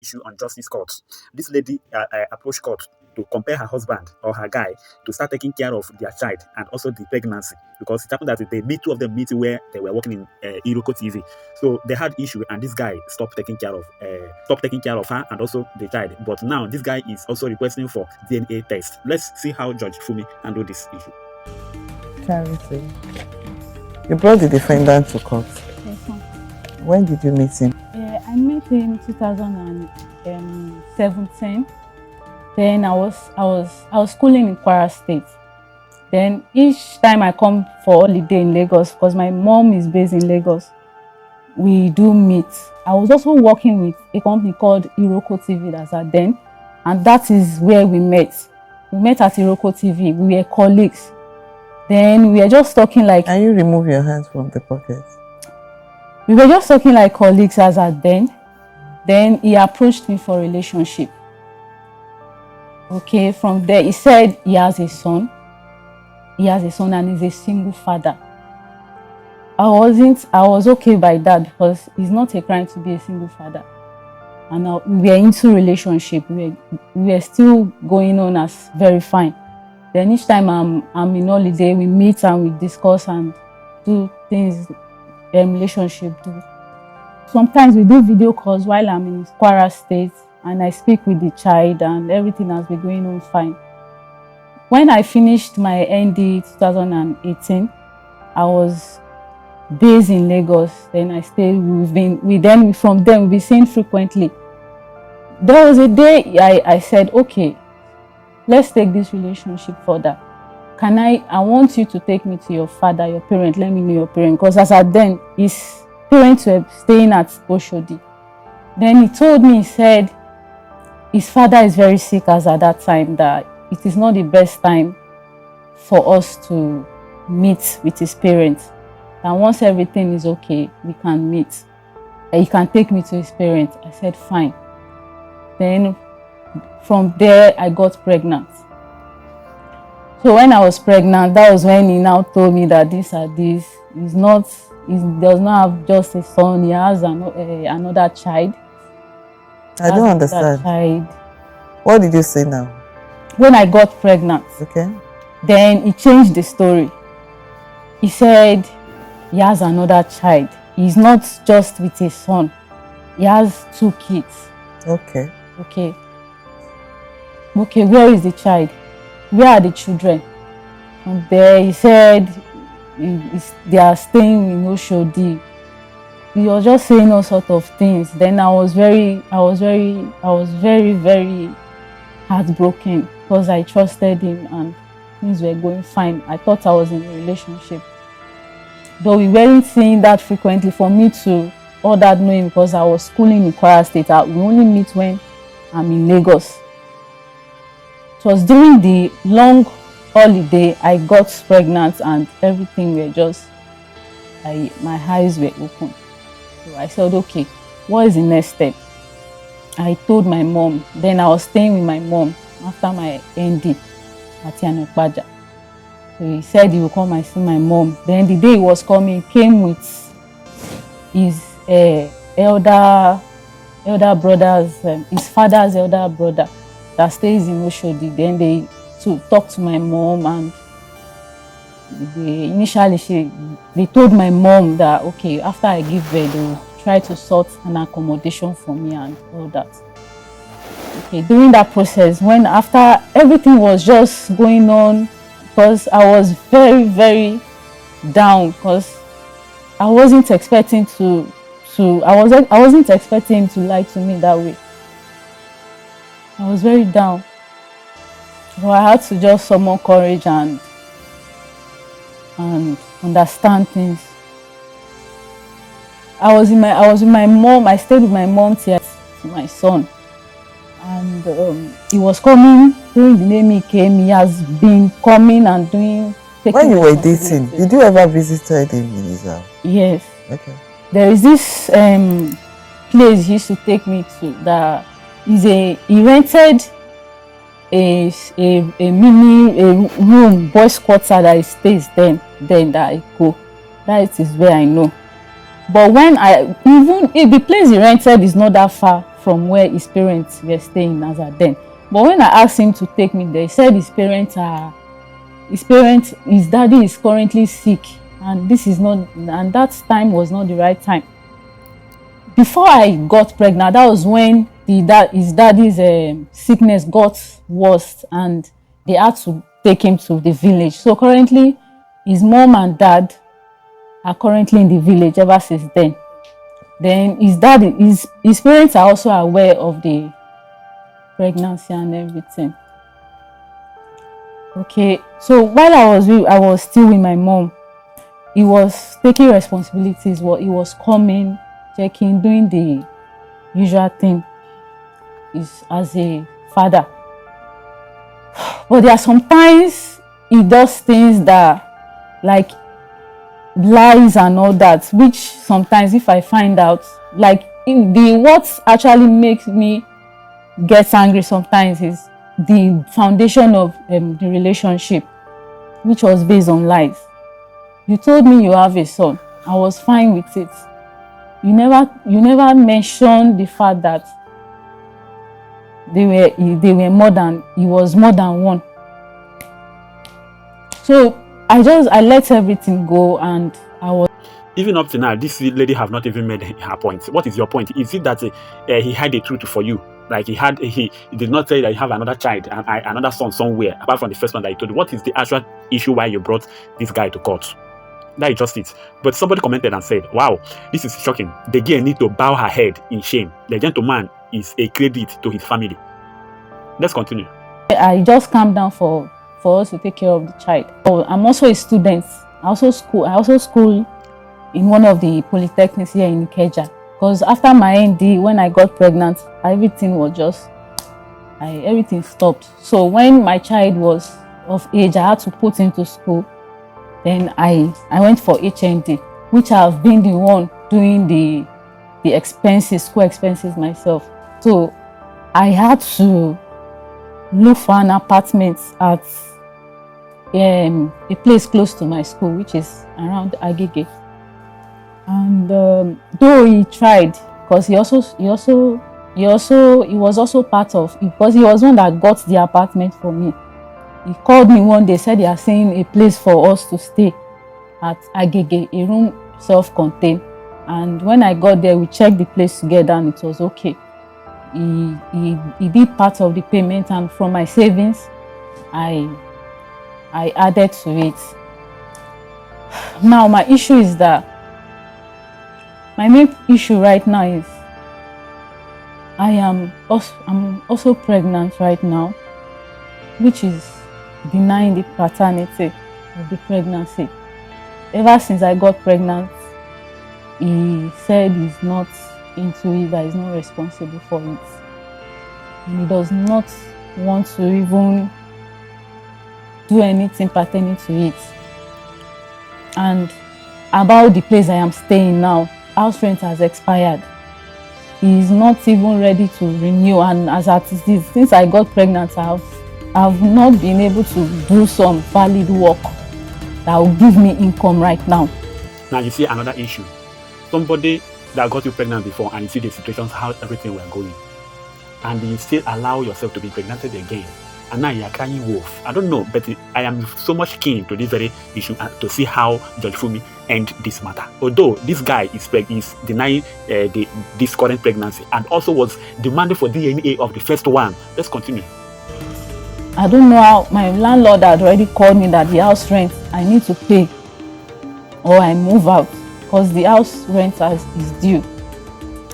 issue on justice court. This lady approached court to compare her husband or her guy to start taking care of their child and also the pregnancy, because it happened that they meet, two of them meet where they were working in Iroko TV. So they had issue, and this guy stopped taking care of her and also the child. But now this guy is also requesting for DNA test. Let's see how Judge Fumi handled this issue. Charity, you brought the defendant to court. Yes, ma'am. When did you meet him? I met him in 2017. Then I was schooling in Kwara State. Then each time I come for holiday in Lagos, because my mom is based in Lagos, we do meet. I was also working with a company called Iroko TV that's at then, and that is where we met. We met at Iroko TV. We were colleagues. Then we were just talking like. Can you remove your hands from the pocket? We were just talking like colleagues as at then. Then he approached me for a relationship. Okay, from there he said he has a son. He has a son and he's a single father. I was okay by that, because it's not a crime to be a single father. And we were into relationship. We were still going on as very fine. Then each time I'm in holiday, we meet and we discuss and do things relationship do. Sometimes we do video calls while I'm in Kwara State, and I speak with the child, and everything has been going on fine. When I finished my ND 2018, I was based in Lagos. Then I stayed. From then we've been seeing frequently. There was a day I said, okay, let's take this relationship further. I want you to take me to your father, your parent. Let me know your parent, because as at then, his parents were staying at Oshodi. Then he told me, he said his father is very sick as at that time, that it is not the best time for us to meet with his parents. And once everything is okay, we can meet. And he can take me to his parents. I said, fine. Then from there, I got pregnant. So when I was pregnant, that was when he now told me that he does not have just a son, he has another child. I don't understand. Child. What did you say now? When I got pregnant, okay, then he changed the story. He said he has another child. He's not just with his son. He has 2 kids. Okay. Okay, where is the child? Where are the children? From there, he said they are staying in Oshodi. He was just saying all sorts of things. Then I was very, very heartbroken, because I trusted him and things were going fine. I thought I was in a relationship. Though we weren't seeing that frequently for me to all that knowing, because I was schooling in Kwara State. We only meet when I'm in Lagos. It was during the long holiday I got pregnant, and everything were just, my eyes were open. So I said, okay, what is the next step? I told my mom. Then I was staying with my mom after my ND at Yanokbaja. So he said he will come and see my mom. Then the day he was coming, he came with his elder brothers, his father's elder brother that stays in Oshodi. Then they talk to my mom, and they told my mom that okay, after I give birth, they will try to sort an accommodation for me and all that. Okay, during that process, when after everything was just going on, because I was very, very down, because I wasn't expecting I wasn't expecting him to lie to me that way. I was very down. So I had to just summon courage and understand things. I was with my mom. I stayed with my mom till my son. And he was coming during the name he came. He has been coming and doing. When you were dating, did you ever visit him in his house? Yes. Okay. There is this place he used to take me to. That is he rented a mini room, boys' quarter that he stays then that I go. That is where I know. But when even if the place he rented is not that far from where his parents were staying as at then. But when I asked him to take me there, he said his daddy is currently sick, and that time was not the right time. Before I got pregnant, that was when his daddy's sickness got worse, and they had to take him to the village. So currently, his mom and dad are currently in the village ever since then. Then his parents are also aware of the pregnancy and everything. Okay, so while I was still with my mom, he was taking responsibilities. He was coming, checking, doing the usual thing is as a father. But there are sometimes he does things that, like, lies and all that, which sometimes if I find out, like, what actually makes me get angry sometimes is the foundation of the relationship, which was based on lies. You told me you have a son. I was fine with it. You never mentioned the fact that he was more than one. So I let everything go, and I was. Even up to now, this lady have not even made her point. What is your point? Is it that he had the truth for you? Like he did not say that you have another child and another son somewhere apart from the first one that he told you. What is the actual issue why you brought this guy to court? That is just it. But somebody commented and said, "Wow, this is shocking. The girl need to bow her head in shame. The gentleman is a credit to his family." Let's continue. I just calmed down for us to take care of the child. I'm also a student. I also school in one of the polytechnics here in Ikeja. Because after my ND, when I got pregnant, everything stopped. So when my child was of age, I had to put into school. Then I went for HND, which I've been the one doing the school expenses myself. So I had to look for an apartment at a place close to my school, which is around Agege. And though he tried, because he was also part of, because he was one that got the apartment for me. He called me one day, said they are seeing a place for us to stay at Agege, a room self-contained. And when I got there, we checked the place together and it was okay. He did part of the payment, and from my savings, I added to it. Now my issue is that my main issue right now is I'm also pregnant right now, which is denying the paternity of the pregnancy. Ever since I got pregnant, he said he's not into it, that he's not responsible for it. And he does not want to even do anything pertaining to it. And about the place I am staying now, house rent has expired. He is not even ready to renew, and as at it is, since I got pregnant, I've not been able to do some valid work that will give me income right now. Now you see another issue. Somebody that got you pregnant before, and you see the situations, how everything were going, and you still allow yourself to be pregnanted again, and now you are crying wolf. I don't know, but I am so much keen to this very issue to see how Judge Fumi end this matter. Although this guy is denying this current pregnancy and also was demanding for DNA of the first one. Let's continue. I don't know how my landlord had already called me that the house rent I need to pay or I move out, because the house rent is due,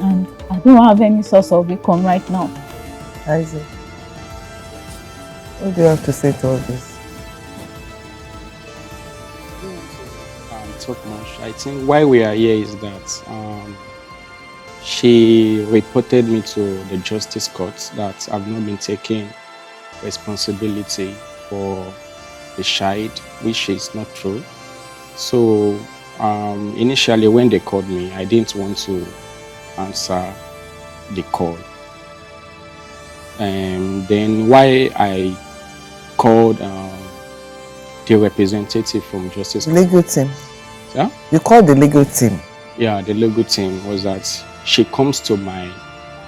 and I don't have any source of income right now. Isaac, what do you have to say to all this? Talk much. I think why we are here is that she reported me to the justice court that I've not been taking responsibility for the child, which is not true. So initially when they called me, I didn't want to answer the call. And then why I called the representative from justice legal team. Yeah? You called the legal team? Yeah, the legal team was that she comes to my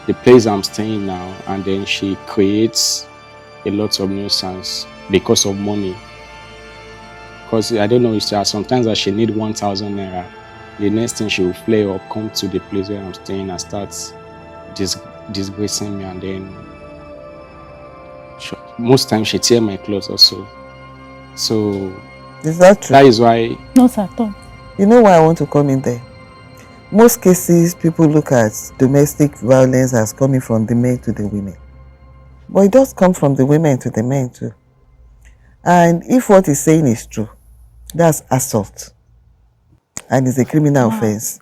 the place I'm staying now, and then she creates a lot of nuisance because of money. Because I don't know, it's sometimes that she need 1,000 naira. The next thing she will flare up, come to the place where I'm staying and start disgracing me, and then most times she tear my clothes also. So is that true? That is why. Not at all. You know why I want to come in there? Most cases, people look at domestic violence as coming from the men to the women. But it does come from the women to the men too. And if what he's saying is true, that's assault. And it's a criminal offense.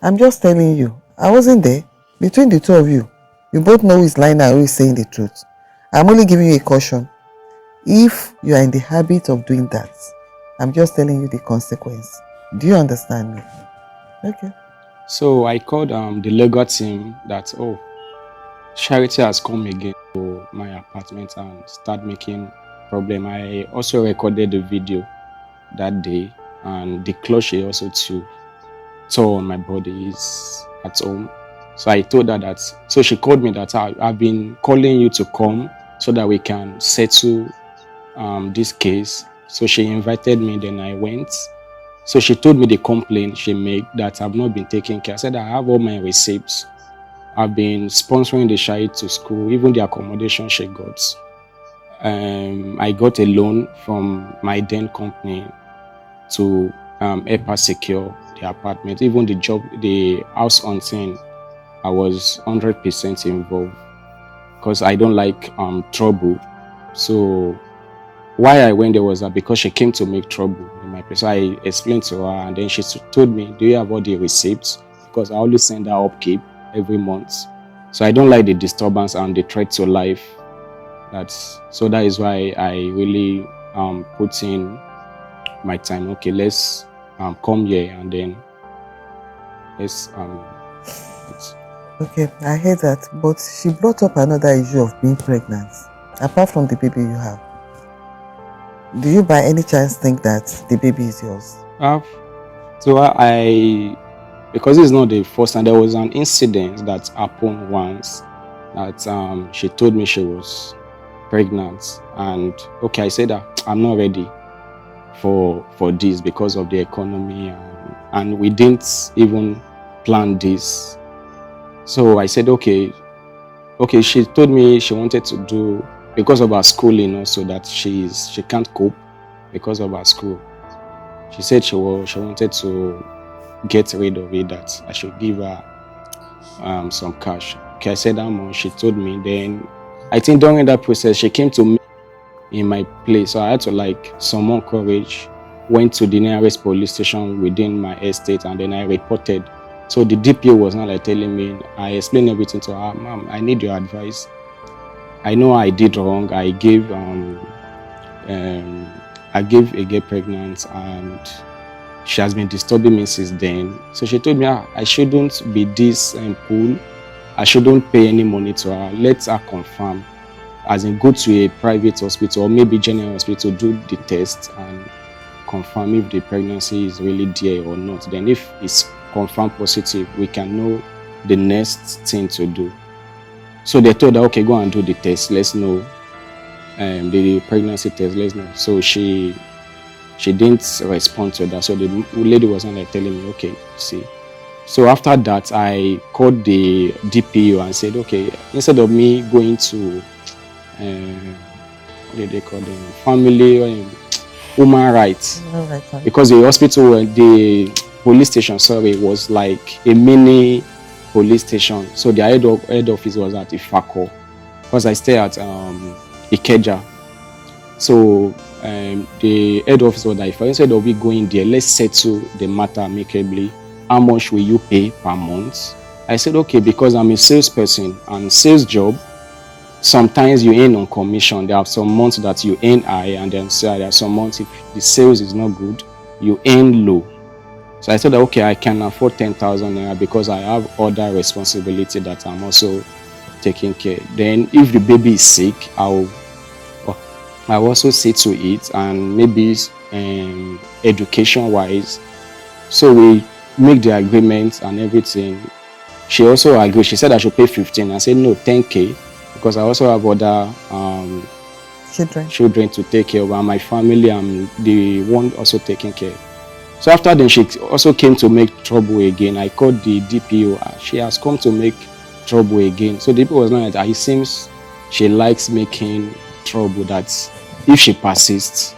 I'm just telling you, I wasn't there. Between the two of you, you both know who is lying and who is saying the truth. I'm only giving you a caution. If you are in the habit of doing that, I'm just telling you the consequence. Do you understand me? Okay. So I called the legal team that, Charity has come again to my apartment and start making problem. I also recorded the video that day, and the clothes she also tore on my body is at home. So I told her that, so she called me that I've been calling you to come so that we can settle this case. So she invited me, then I went. So she told me the complaint she made that I've not been taking care. I said I have all my receipts. I've been sponsoring the child to school, even the accommodation she got. I got a loan from my then company to help her secure the apartment. Even the job, the house hunting, I was 100% involved because I don't like trouble. So why I went there was that because she came to make trouble in my place. So I explained to her, and then she told me, do you have all the receipts? Because I always send her upkeep every month. So I don't like the disturbance and the threat to life. So that is why I really put in my time. Okay, let's come here, and then let's Okay, I heard that, but she brought up another issue of being pregnant. Apart from the baby you have, do you by any chance think that the baby is yours? Because it's not the first time. There was an incident that happened once that she told me she was pregnant, and okay, I said that I'm not ready for this because of the economy, and we didn't even plan this. So I said okay. She told me she wanted to do, because of her schooling also, that she can't cope because of her school. She said she wanted to get rid of it, that I should give her some cash. Okay, I said how much. She told me. Then I think during that process she came to me in my place, so I had to summon courage, went to the nearest police station within my estate, and then I reported. So the DPO was not telling me. I explained everything to her. Ma'am, I need your advice. I know I did wrong. I gave a girl pregnant, and she has been disturbing me since then. So she told me I shouldn't be this cool. I shouldn't pay any money to her. Let her confirm, as in go to a private hospital or maybe general hospital, do the test and confirm if the pregnancy is really there or not. Then if it's confirmed positive, we can know the next thing to do. So they told her, okay, go and do the test. Let's know the pregnancy test. Let's know. So she didn't respond to that. So the lady was not telling me, okay, see. So after that, I called the DPO and said, okay, instead of me going to what do they call them? Family human rights. Because the hospital, the police station, was like a mini police station. So the head office was at Ifako, because I stay at Ikeja. So the head office was like, instead of we going there, let's settle the matter amicably. How much will you pay per month? I said, okay, because I'm a salesperson, and sales job, sometimes you earn on commission. There are some months that you earn high, and then there are some months if the sales is not good, you earn low. So I said, okay, I can afford 10,000 naira because I have other responsibility that I'm also taking care. Then if the baby is sick, I'll also see to it, and maybe education wise. So we make the agreement and everything. she also agreed. She said I should pay 15. I said no, 10K, because I also have other children to take care of, and my family, I'm the one also taking care. So after then, she also came to make trouble again. I called the DPO. She has come to make trouble again. So the DPO was not that. It seems she likes making trouble, that if she persists,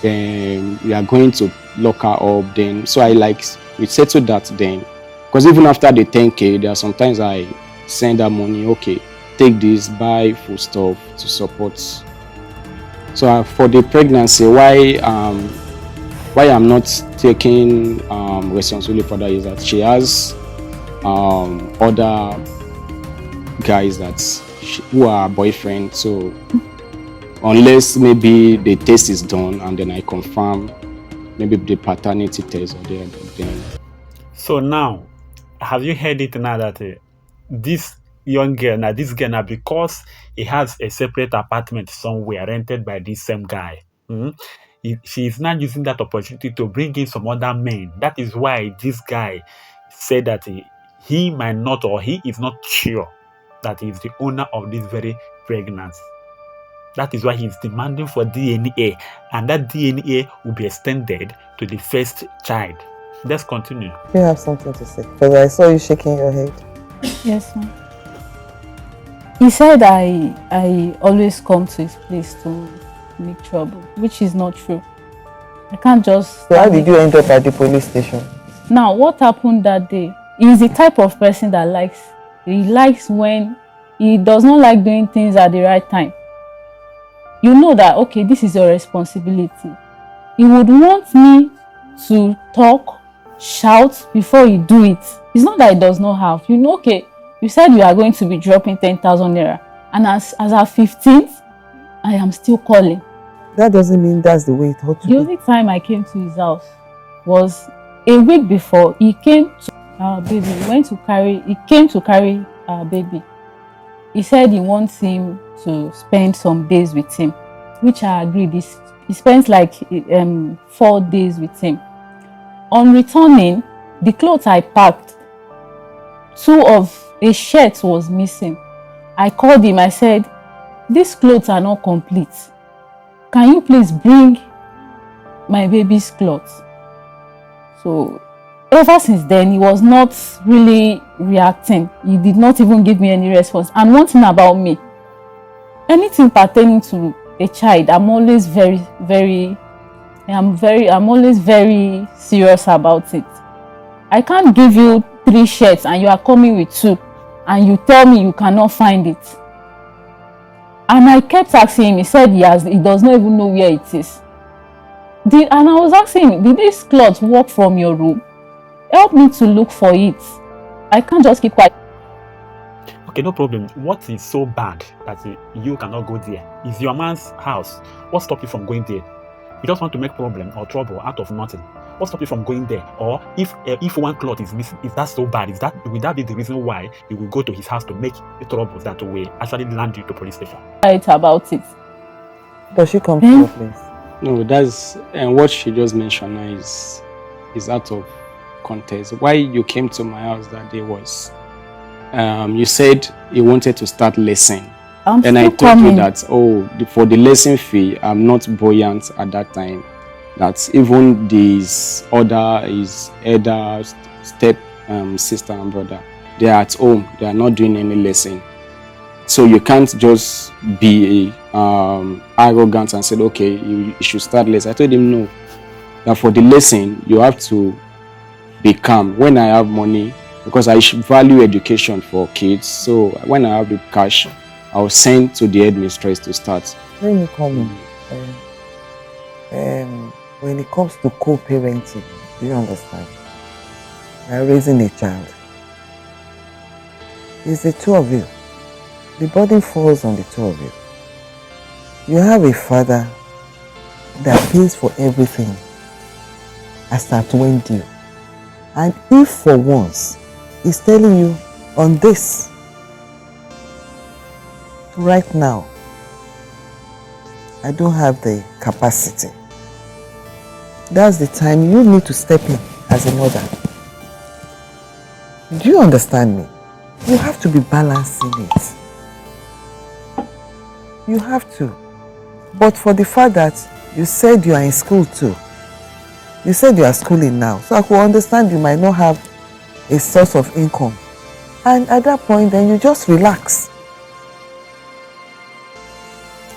then we are going to lock her up. Then so we settled that then, because even after the 10K, there are sometimes I send her money. Okay, take this, buy food stuff to support. So for the pregnancy, why I'm not taking responsibility for that is that she has other guys who are boyfriends. So unless maybe the test is done and then I confirm maybe the paternity test or then. So now, have you heard it now that this young girl, now because he has a separate apartment somewhere rented by this same guy, she is now using that opportunity to bring in some other men. That is why this guy said that he might not, or he is not sure that he is the owner of this very pregnancy. That is why he is demanding for DNA, and that DNA will be extended to the first child. Let's continue. You have something to say, because I saw you shaking your head. Yes, ma'am. He said I always come to his place to make trouble, which is not true. I can't just... So how did you end up at the police station? Now, what happened that day? He's the type of person that he likes when he does not like doing things at the right time. You know that, okay, this is your responsibility. He would want me to talk, shout before you do it. It's not that he does not have. You know, okay, you said you are going to be dropping 10,000 naira. And as our 15th, I am still calling. That doesn't mean that's the way it ought to be. The only time I came to his house was a week before. He came to our baby. He came to carry our baby. He said he wants him to spend some days with him, which I agreed. He spends like 4 days with him. On returning, the clothes I packed, 2 of a shirt was missing. I called him. I said, these clothes are not complete. Can you please bring my baby's clothes? So ever since then, he was not really reacting. He did not even give me any response. And one thing about me, anything pertaining to a child, I'm always very serious about it. I can't give you 3 shirts and you are coming with 2 and you tell me you cannot find it. And I kept asking him. He said he does not even know where it is. And I was asking him, did this cloth work from your room? Help me to look for it. I can't just keep quiet. Okay, no problem. What is so bad that you cannot go there? It's your man's house. What stopped you from going there? You just want to make problem or trouble out of nothing. What stopped you from going there? Or if one cloth is missing, is that so bad? Will that be the reason why you will go to his house to make trouble that will actually land you to police station? Quiet about it. Does she come to your place? No, and what she just mentioned now is out of context. Why you came to my house that day was, you said you wanted to start lesson. And I told you that, for the lesson fee, I'm not buoyant at that time. That even his elder step sister and brother, they are at home. They are not doing any lesson. So you can't just be arrogant and say, okay, you should start lesson. I told him no. That for the lesson, you have to be calm. When I have money, because I value education for kids, so when I have the cash, I'll send to the headmistress to start. When you come when it comes to co-parenting, do you understand? Raising a child, it's the 2 of you. The burden falls on the 2 of you. You have a father that pays for everything as at when due. And if for once he's telling you on this, right now, I don't have the capacity, that's the time you need to step in as a mother. Do you understand me? You have to be balancing it. You have to. But for the fact that you said you are in school too, you said you are schooling now, so I could understand you might not have a source of income. And at that point, then you just relax.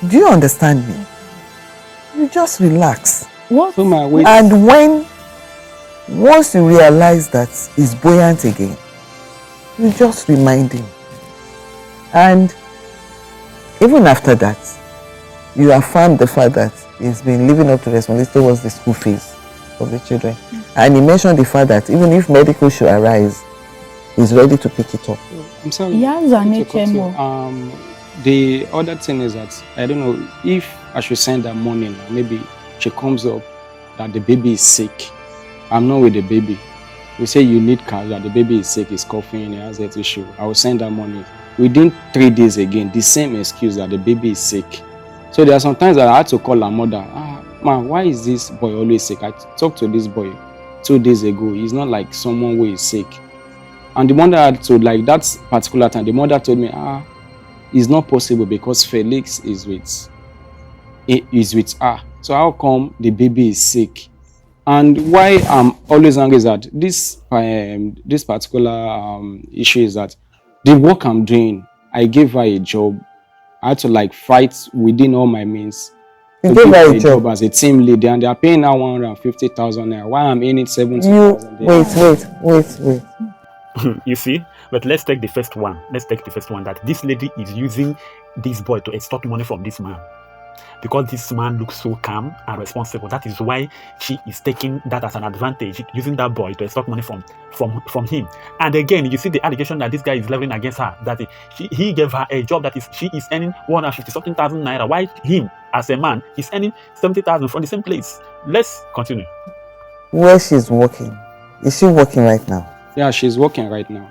Do you understand me? You just relax. What? So And once you realize that it's buoyant again, you just remind him. And even after that, you affirm the fact that he's been living up to responsibility towards the school fees of the children. And he mentioned the fact that even if medical should arise, he's ready to pick it up. I'm sorry. He has an HMO. The other thing is that I don't know if I should send her money now. Maybe she comes up that the baby is sick. I'm not with the baby. We say you need cash, that the baby is sick, he's coughing, he has that issue. I will send her money. Within 3 days again, the same excuse that the baby is sick. So there are some times that I had to call her mother. Man, why is this boy always sick? I talked to this boy 2 days ago. He's not like someone who is sick. And the mother had to, like that particular time, the mother told me, it's not possible because Felix is with her. So how come the baby is sick? And why I'm always angry is that this particular issue is that the work I'm doing, I gave her a job. I had to like fight within all my means You to gave give her her a job as a team leader, and they are paying her 150,000 naira. Why I'm earning 70,000? Wait. You see? But let's take the first one. That this lady is using this boy to extort money from this man. Because this man looks so calm and responsible. That is why she is taking that as an advantage, using that boy to extort money from him. And again, you see the allegation that this guy is leveling against her, that he gave her a job that she is earning 150-something thousand naira, while him, as a man, is earning 70,000 from the same place. Let's continue. Where she's working, is she working right now? Yeah, she's working right now.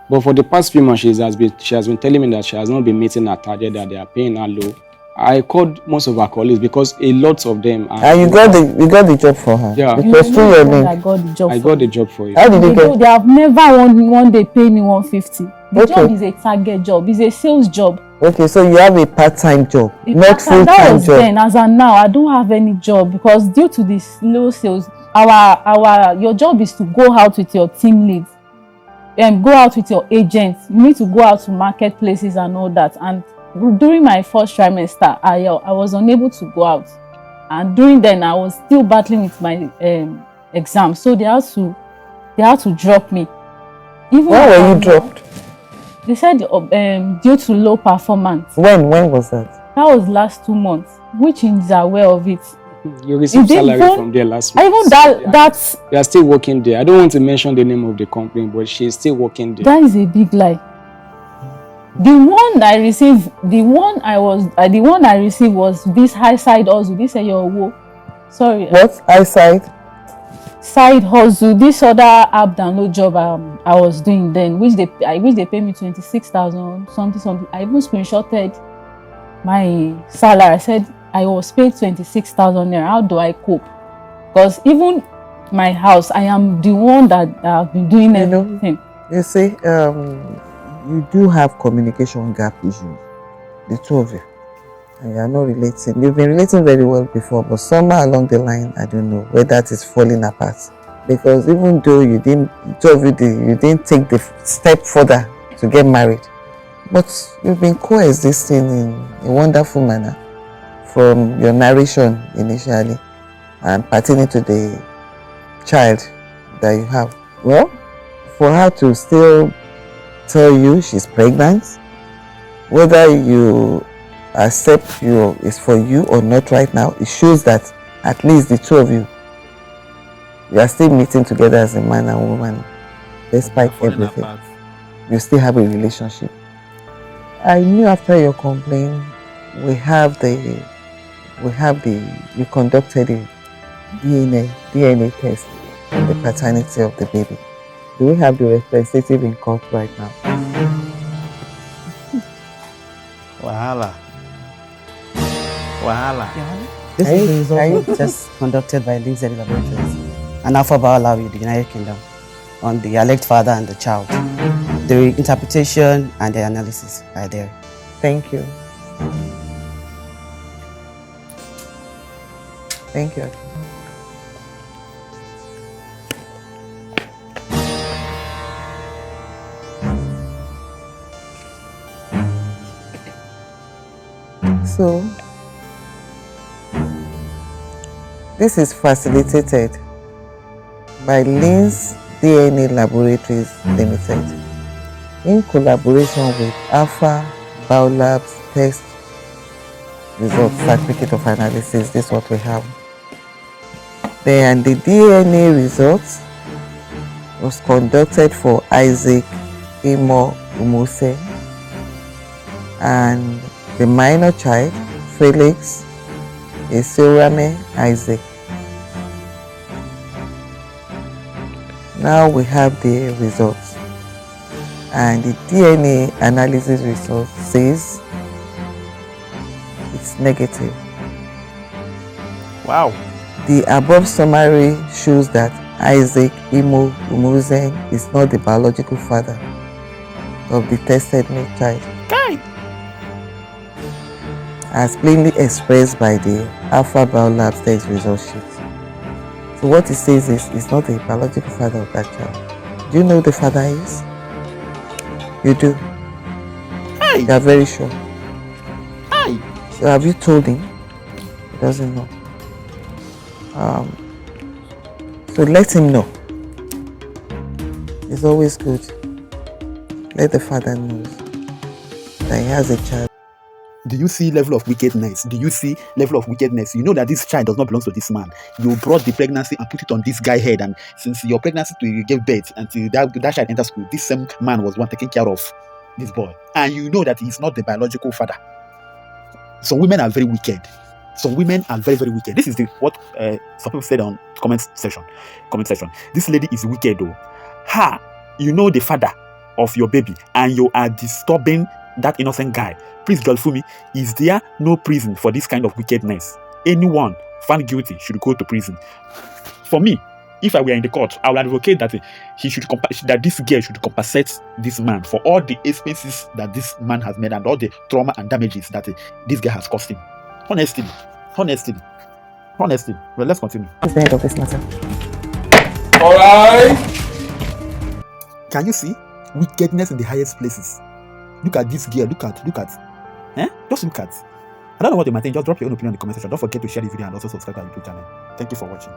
But for the past few months, she has been telling me that she has not been meeting her target, that they are paying her low. I called most of her colleagues because a lot of them are. And you got the job for her? Yeah. Because through your link. I got the job. I got the job for you. How did you get? They have never one day pay me 150. The Okay. job is a target job. It's a sales job. Okay, so you have a part-time job, not full-time That was job. then. As of now, I don't have any job because due to this low sales, your job is to go out with your team leads and go out with your agents. You need to go out to marketplaces and all that. And during my first trimester, I was unable to go out, and during then I was still battling with my exam, so they had to drop me. Even Why were you dropped? They said due to low performance. When was that? That was last 2 months, which is aware of it. You received salary from there last month. Even that's. They are still working there. I don't want to mention the name of the company, but she's still working there. That is a big lie. The one I received was this high side hustle. This is your wo. Sorry. What high side? Side hustle. This other app download job I was doing then, which they pay me 26,000 something. I even screenshotted my salary. I said I was paid 26,000 naira. How do I cope? Because even my house, I am the one that I've been doing everything. You see, you do have communication gap issues, the two of you, and you are not relating. You've been relating very well before, but somewhere along the line, I don't know where that is falling apart. Because even though you didn't take the step further to get married, but you've been coexisting in a wonderful manner from your narration initially and pertaining to the child that you have. Well, for her to still tell you she's pregnant, whether you accept is for you or not right now, it shows that at least the two of you are still meeting together as a man and woman, despite everything. You still have a relationship. I knew after your complaint, you conducted a DNA test on the paternity of the baby. Do we have the representative in court right now? Wahala. This is the result just conducted by Lindsay Laboratories and Alpha Biolab in the United Kingdom. on the alleged father and the child. The interpretation and the analysis are there. Thank you. Thank you. So, this is facilitated by Linz DNA Laboratories Limited in collaboration with Alpha Biolabs Test Results Certificate of Analysis. This is what we have. Then the DNA results was conducted for Isaac Imo Umose and the minor child, Felix Esorame Isaac. Now we have the results, and the DNA analysis result says it's negative. Wow. The above summary shows that Isaac Imo Umuzen is not the biological father of the tested male child, as plainly expressed by the Alpha Biolabs test result sheet. So what it says is it's not the biological father of that child. Do you know who the father is? You do? Hey. You are very sure? Hey. So have you told him? He doesn't know. So let him know. It's always good. Let the father know that he has a child. Do you see level of wickedness? Do you see level of wickedness? You know that this child does not belong to this man. You brought the pregnancy and put it on this guy's head, and since your pregnancy to you gave birth until that child enters school, this same man was one taking care of this boy, and you know that he's not the biological father. Some women are very wicked. Some women are very, very wicked. This is what some people said on comment section. This lady is wicked though. You know the father of your baby, and you are disturbing that innocent guy. Please, Dolfumi, is there no prison for this kind of wickedness? Anyone found guilty should go to prison. For me, if I were in the court, I would advocate that that this girl should compensate this man for all the expenses that this man has made and all the trauma and damages that this girl has caused him. Honestly. Well, let's continue. What's the end of this matter? All right. Can you see wickedness in the highest places? Look at this girl. Look at. Just look at. I don't know what you might think. Just drop your own opinion in the comment section. Don't forget to share this video and also subscribe to our YouTube channel. Thank you for watching.